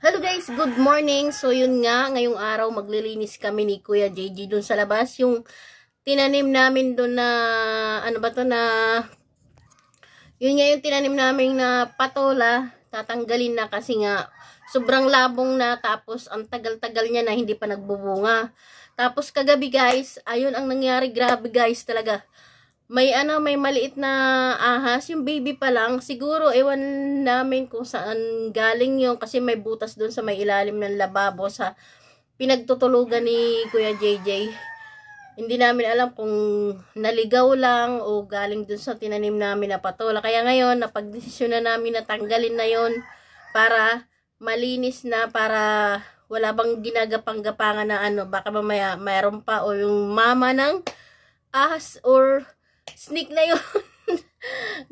Hello guys, good morning. So yun nga, ngayong araw maglilinis kami ni Kuya JJ dun sa labas. Yung tinanim namin dun na, ano ba to na, yun nga yung tinanim namin na patola. Tatanggalin na kasi nga sobrang labong na, tapos ang tagal-tagal niya na hindi pa nagbubunga. Tapos kagabi guys, ayun ang nangyari, grabe guys talaga. May maliit na ahas, yung baby pa lang. Siguro ewan namin kung saan galing yung kasi may butas doon sa may ilalim ng lababo sa pinagtutulugan ni Kuya JJ. Hindi namin alam kung naligaw lang o galing doon sa tinanim namin na patola. Kaya ngayon, napagdesisyon na namin na tanggalin na yon para malinis na, para wala bang ginagapang-gapangan na baka mamaya mayroon pa o yung mama ng ahas or snake na yun.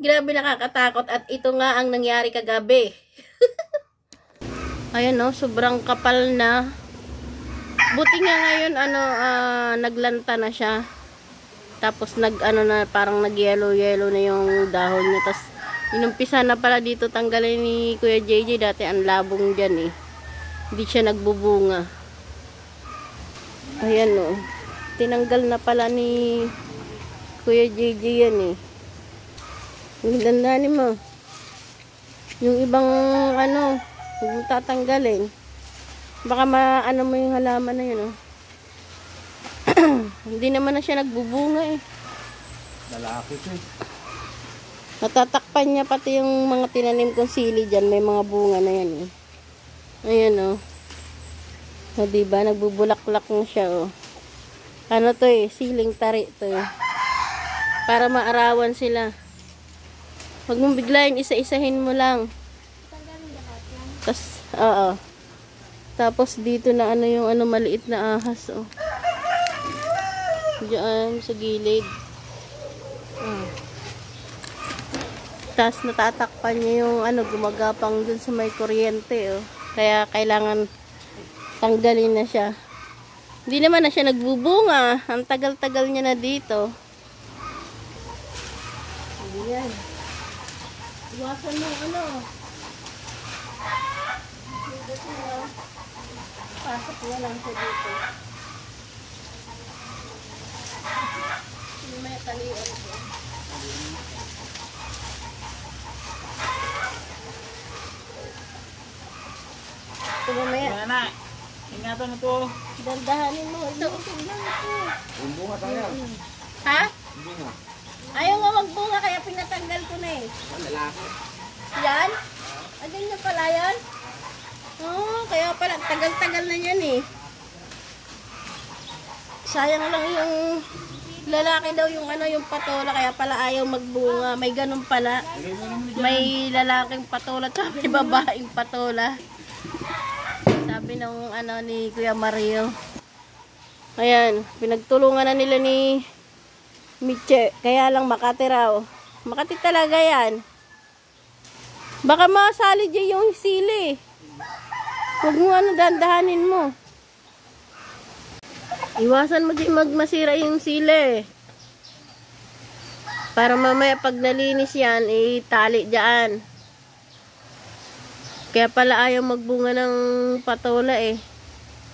Grabe, nakakatakot. At ito nga ang nangyari kagabi. Ayan no, sobrang kapal na. Buti nga ngayon naglanta na siya. Tapos na parang nag-yellow na yung dahon niya. Tapos inumpisa na pala dito tanggalin ni Kuya JJ. Dati ang labong dyan eh. Hindi siya nagbubunga. Ayan no. Tinanggal na pala ni Kuya JJ yan eh. Yung dandanin mo. Yung ibang huwag mo tatanggalin. Baka mo yung halaman na yun oh. Hindi naman na siya nagbubunga eh. Lalaki siya. Natatakpan niya pati yung mga tinanim kong sili dyan. May mga bunga na yan eh. Ayan oh. O diba, nagbubulaklak na siya oh. Ano to eh, siling tari to eh. Para maarawan sila. Huwag mong biglayin, isa-isahin mo lang. Tapos, oo. Tapos dito na yung maliit na ahas oh. Diyan sa gilid. Tapos natatakpan niya yung gumagapang dun sa may kuryente oh. Kaya kailangan tanggalin na siya. Hindi naman na siya nagbubunga. Ang tagal-tagal niya na dito. Ayan. Iwasan mo pasok mo lang siya dito. May talian ko. Ito mamaya. Mana? Ingatan mo to. Dandahanin mo. Inuusog lang ito. Bunga tayo. Ha? Bunga. Ayaw nga magbunga kaya pinatanggal ko na eh. Lalaki. Yan? Adin na pala yan? Oh, kaya pala tagal-tagal na yan eh. Sayang lang yung lalaki daw yung yung patola kaya pala ayaw magbunga. May ganun pala. May lalaking patola at may babaeng patola. Sabi ng ni Kuya Mario. Ayan, pinagtulungan na nila ni Miche. Kaya lang Makati raw. Makati talaga yan. Baka masali dyan yung sili. Huwag mo dandahanin mo. Iwasan mo dyan magmasira yung sili. Para mamaya pag nalinis yan, itali dyan. Kaya pala ayaw magbunga ng patola eh.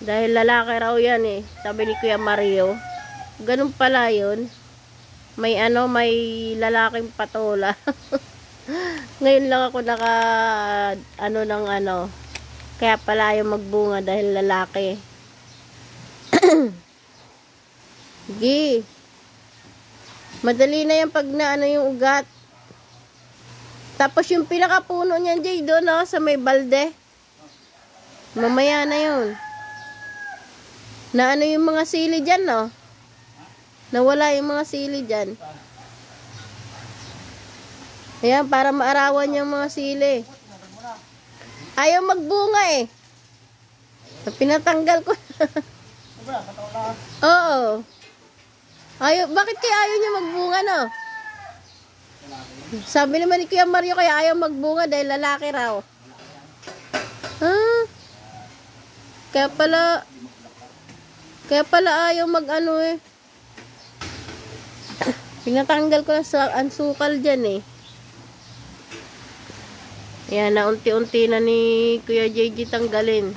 Dahil lalaki raw yan eh. Sabi ni Kuya Mario. Ganun pala yun. May may lalaking patola. Ngayon lang ako naka kaya pala ayaw magbunga dahil lalaki. Gi. Madali na yan pag yung ugat. Tapos yung pinakapuno niyan, Jay, doon sa may balde. Mamaya na yun. Na yung mga sili dyan, no? Nawala yung mga sili dyan. Ayan, para maarawan yung mga sili. Ayaw magbunga eh. Pinatanggal ko. Oo. Bakit kaya ayaw niya magbunga, no? Sabi naman ni Kuya Mario kaya ayaw magbunga dahil lalaki raw. Kaya pala ayaw eh. Pinatanggal ko lang sa ansukal dyan eh. Ayan, na unti-unti na ni Kuya JJ tanggalin.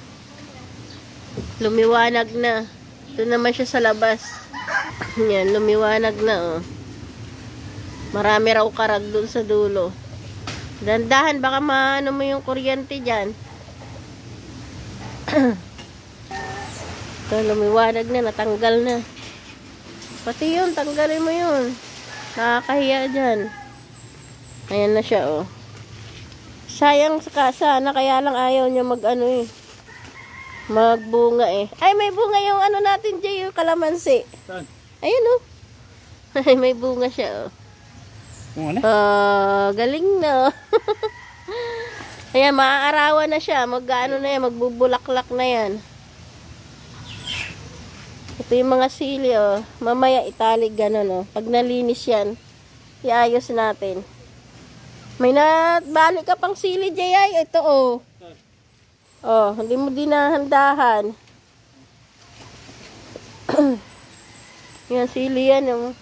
Lumiwanag na. Ito naman siya sa labas. Ayan, lumiwanag na, oh. Marami raw karag dun sa dulo. Dandahan, baka maano mo yung kuryente dyan. Ito, lumiwanag na, natanggal na. Pati yun, tanggalin mo yun. Nakakahiya dyan. Ayan na siya, oh. Sayang sana, kaya lang ayaw niya mag-ano eh. Magbunga eh. Ay, may bunga yung ano natin dyan, yung kalamansi. Saan? Ayun, oh. Ay, may bunga siya, oh. Kung ano? Galing na, oh. Ayan, maaarawan na siya. Mag-ano na yan, magbubulaklak na yan. Ito yung mga sili, oh. Mamaya italig ganun, oh. Pag nalinis yan, iayos natin. May nabalik ka pang sili, Jay. Ito, oh. Oh, hindi mo dinahandahan. Yan, sili yan, oh.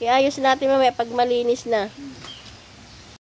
Iayos natin mamaya pag malinis na.